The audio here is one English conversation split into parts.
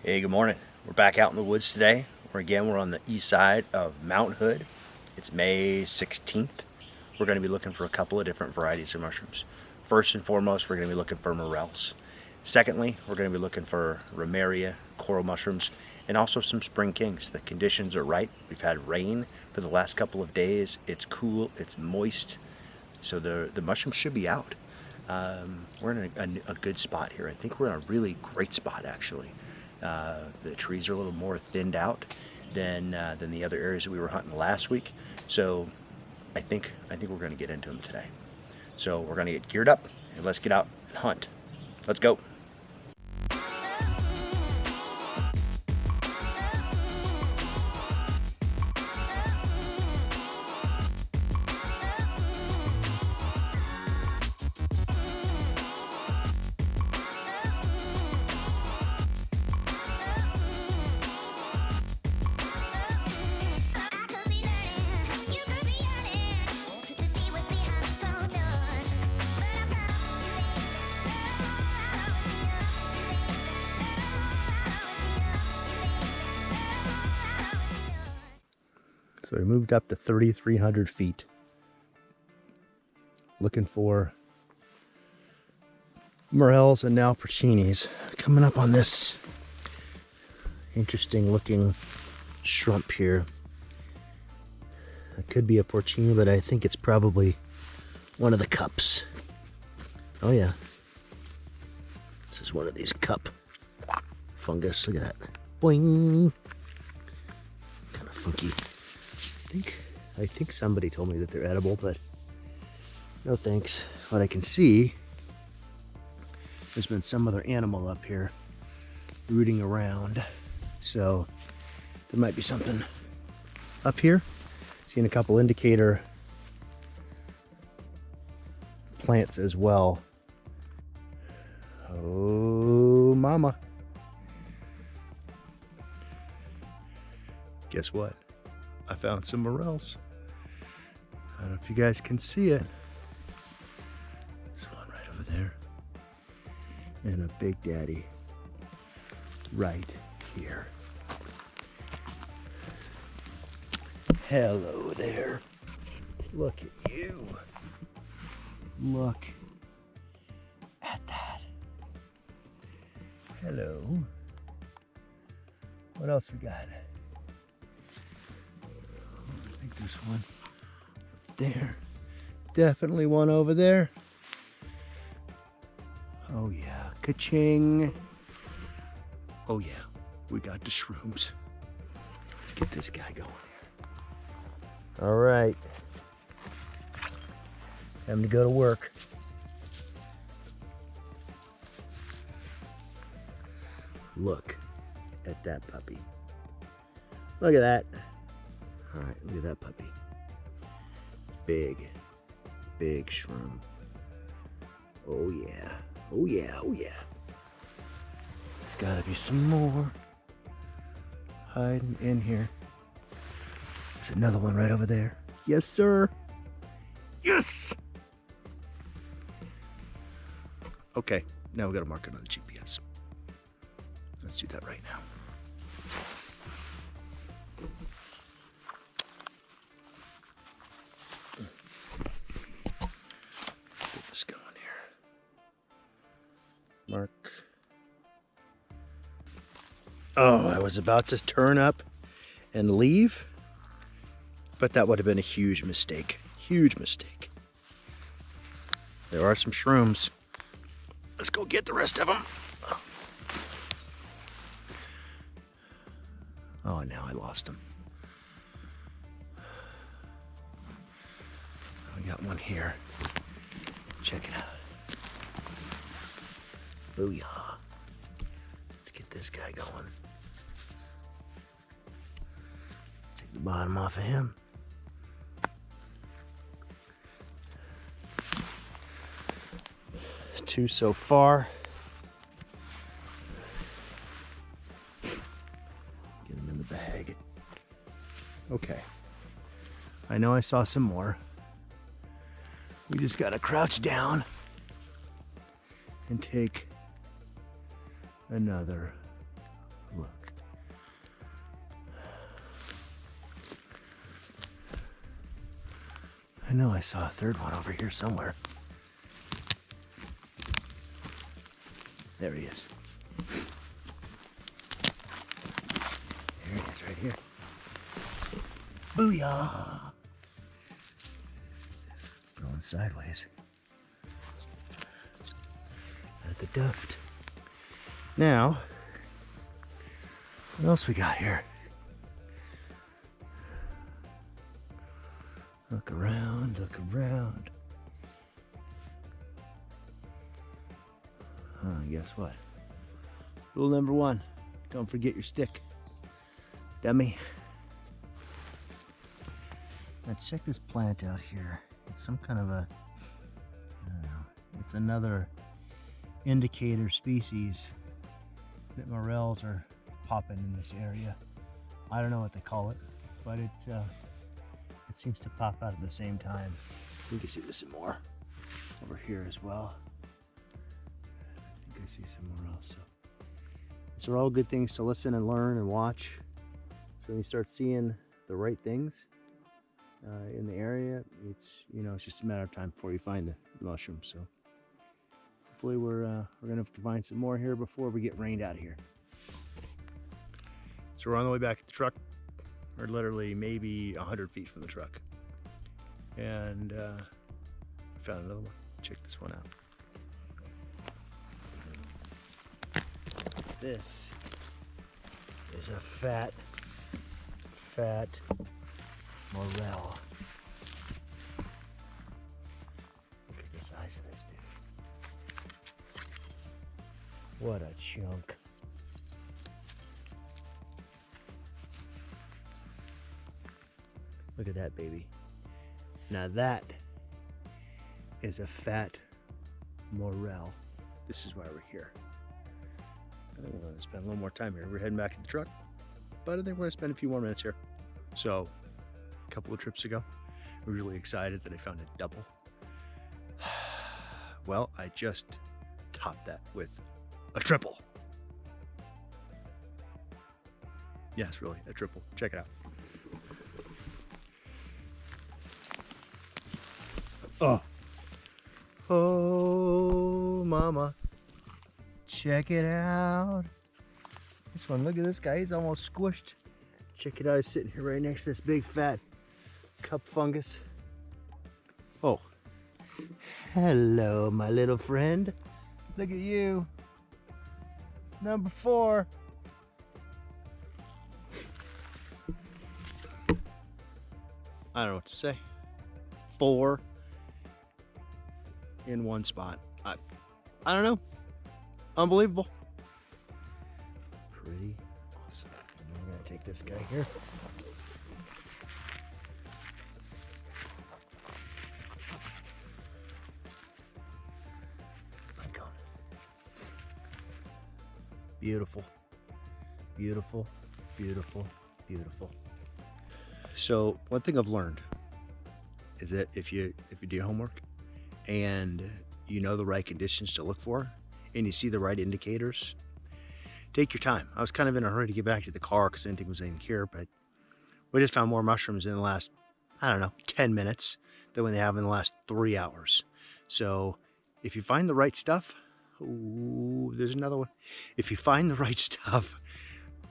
Hey, good morning. We're back out in the woods today. We're on the east side of Mount Hood. It's May 16th. We're going to be looking for a couple of different varieties of mushrooms. First and foremost, we're going to be looking for morels. Secondly, we're going to be looking for romaria, coral mushrooms, and also some spring kings. The conditions are right. We've had rain for the last couple of days. It's cool, it's moist, so the mushrooms should be out. We're in a good spot here. I think we're in a really great spot, actually. The trees are a little more thinned out than the other areas that we were hunting last week. So I think we're going to get into them today. So we're going to get geared up and let's get out and hunt. Let's go. So we moved up to 3,300 feet, looking for morels and now porcinis. Coming up on this interesting looking shrub here. It could be a porcini, but I think it's probably one of the cups. Oh yeah, this is one of these cup fungus. Look at that. Boing. Kind of funky. I think somebody told me that they're edible, but no thanks. What I can see, there's been some other animal up here rooting around, so there might be something up here. Seeing a couple indicator plants as well. Oh mama. Guess what? I found some morels. I don't know if you guys can see it. There's one right over there. And a big daddy right here. Hello there. Look at you. Look at that. Hello. What else we got? I think there's one there. Definitely one over there. Oh yeah, ka-ching. Oh yeah, we got the shrooms. Let's get this guy going. All right. Time to go to work. Look at that puppy. Look at that. All right, look at that puppy. Big shroom. Oh yeah, oh yeah, oh yeah. There's gotta be some more hiding in here. There's another one right over there. Yes, sir. Yes! Okay, now we gotta mark it on the GPS. Let's do that right now. Get this going here. Mark. Oh, I was about to turn up and leave, but that would have been a huge mistake. Huge mistake. There are some shrooms. Let's go get the rest of them. Oh, now I lost them. I got one here. Check it out. Booyah. Let's get this guy going. Take the bottom off of him. Two so far. Get them in the bag. Okay. I know I saw some more. We just gotta crouch down and take another look. I know I saw a third one over here somewhere. There he is. There he is, right here. Booyah! Going sideways. At the duft. Now, what else we got here? Look around, look around. Guess what? Rule number 1, don't forget your stick. Dummy. Now check this plant out here. It's some kind of a, I don't know, it's another indicator species that morels are popping in this area. I don't know what they call it, but it seems to pop out at the same time. You can see this some more over here as well. I think I see some morels. So these are all good things to listen and learn and watch. So when you start seeing the right things in the area, it's just a matter of time before you find the mushrooms. So hopefully we're gonna find some more here before we get rained out of here. So we're on the way back to the truck. We're literally maybe 100 feet from the truck, and found another one. Check this one out. This is a fat morel. Look at the size of this dude. What a chunk. Look at that baby. Now that is a fat morel. This is why we're here. I think we're going to spend a little more time here. We're heading back to the truck, but I think we're going to spend a few more minutes here. So, a couple of trips ago, I was really excited that I found a double. Well, I just topped that with a triple. Yes, really, a triple. Check it out. Oh, mama. Check it out. This one, look at this guy. He's almost squished. Check it out. He's sitting here right next to this big fat cup fungus. Oh. Hello, my little friend. Look at you. Number 4. I don't know what to say. 4 in one spot. I don't know. Unbelievable. Pretty awesome. And then we're gonna take this guy here. Beautiful, beautiful, beautiful, beautiful. So one thing I've learned is that if you do your homework and you know the right conditions to look for and you see the right indicators, take your time. I was kind of in a hurry to get back to the car because I didn't think there was anything here, but we just found more mushrooms in the last, I don't know, 10 minutes than when they have in the last 3 hours. So if you find the right stuff, ooh, there's another one. If you find the right stuff,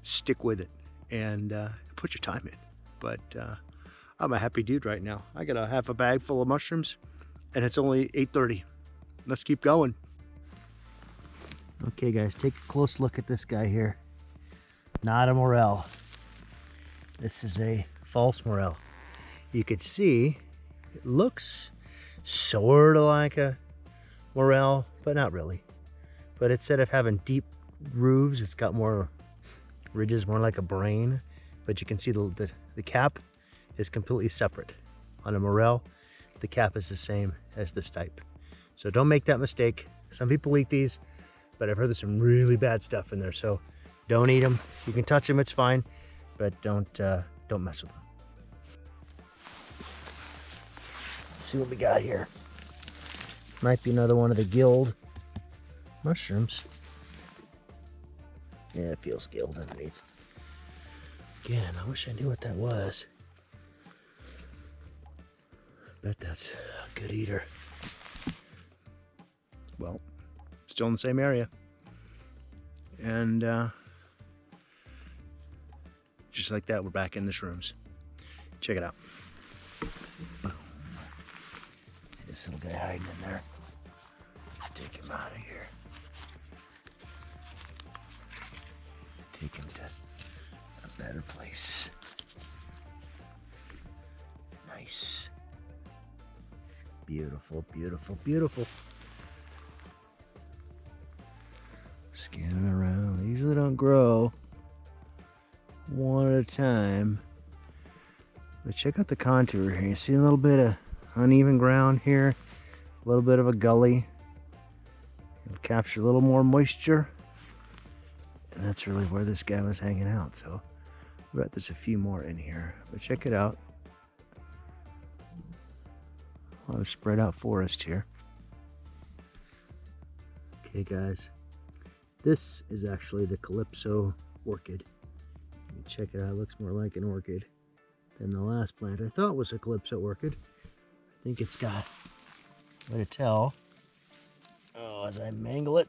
stick with it and put your time in. But I'm a happy dude right now. I got a half a bag full of mushrooms and it's only 8:30. Let's keep going. Okay guys, take a close look at this guy here. Not a morel. This is a false morel. You could see it looks sort of like a morel, but not really. But instead of having deep grooves, it's got more ridges, more like a brain. But you can see the cap is completely separate. On a morel, the cap is the same as this type. So don't make that mistake. Some people eat these, but I've heard there's some really bad stuff in there. So don't eat them. You can touch them, it's fine, but don't mess with them. Let's see what we got here. Might be another one of the guild mushrooms. Yeah, it feels gilled underneath. Again, I wish I knew what that was. Bet that's a good eater. Well, still in the same area. And just like that, we're back in the shrooms. Check it out. Boom. This little guy hiding in there. Let's take him out of here. Take him to a better place. Nice. Beautiful, beautiful, beautiful. Scanning around. They usually don't grow one at a time. But check out the contour here. You see a little bit of uneven ground here, a little bit of a gully. It'll capture a little more moisture. And that's really where this guy was hanging out. So I bet there's a few more in here. But check it out. A lot of spread out forest here. Okay guys, this is actually the Calypso orchid. Check it out, it looks more like an orchid than the last plant I thought was a Calypso orchid. I think it's got, way to tell, as I mangle it,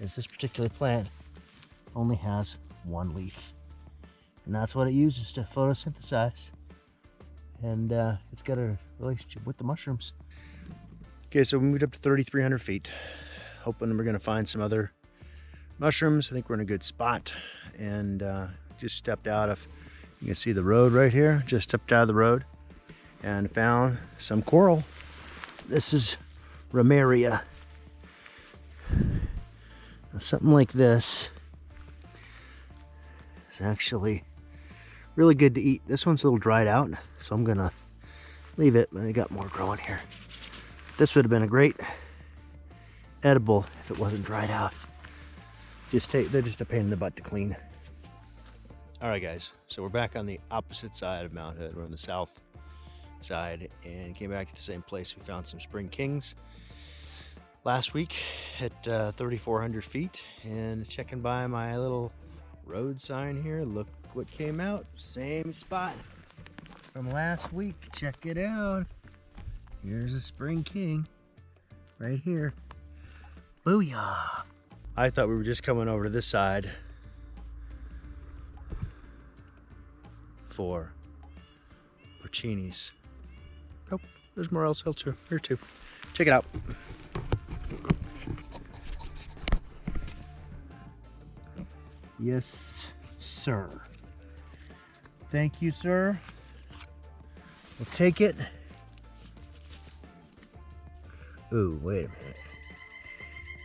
is this particular plant only has one leaf. And that's what it uses to photosynthesize. And it's got a relationship with the mushrooms. Okay, so we moved up to 3,300 feet. Hoping we're gonna find some other mushrooms. I think we're in a good spot. And just stepped out of, you can see the road right here. Just stepped out of the road and found some coral. This is Ramaria. Now, something like this is actually really good to eat. This one's a little dried out, so I'm gonna leave it, but I got more growing here. This would have been a great edible if it wasn't dried out. They're just a pain in the butt to clean. All right guys, so we're back on the opposite side of Mount Hood. We're on the south side and came back to the same place. We found some spring kings last week at 3,400 feet, and checking by my little road sign here, look what came out. Same spot from last week. Check it out. Here's a spring king right here. Booyah. I thought we were just coming over to this side for Porcini's. Oh, there's Morels Hill too. Here too. Check it out. Yes, sir. Thank you, sir. We'll take it. Ooh, wait a minute.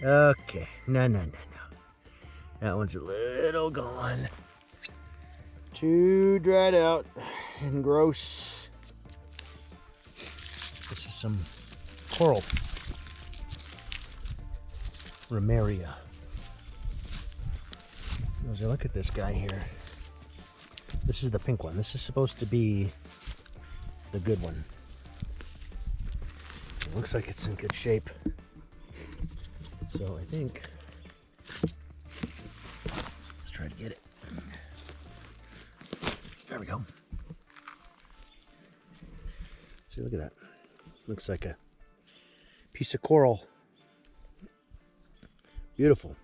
Okay, no. That one's a little gone. Too dried out and gross. This is some coral. Ramaria. As I look at this guy here, this is the pink one. This is supposed to be the good one. It looks like it's in good shape. So I think, let's try to get it. There we go. See, look at that. Looks like a piece of coral. Beautiful.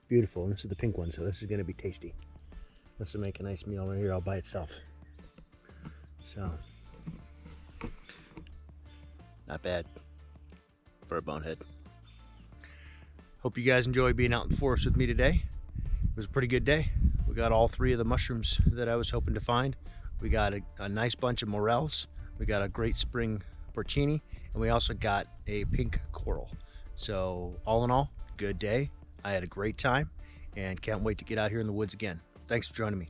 Beautiful. And this is the pink one, so this is going to be tasty. This will make a nice meal right here all by itself. So, not bad for a bonehead. Hope you guys enjoy being out in the forest with me today. It was a pretty good day. We got all three of the mushrooms that I was hoping to find. We got a nice bunch of morels. We got a great spring porcini, and we also got a pink coral. So all in all, good day. I had a great time and can't wait to get out here in the woods again. Thanks for joining me.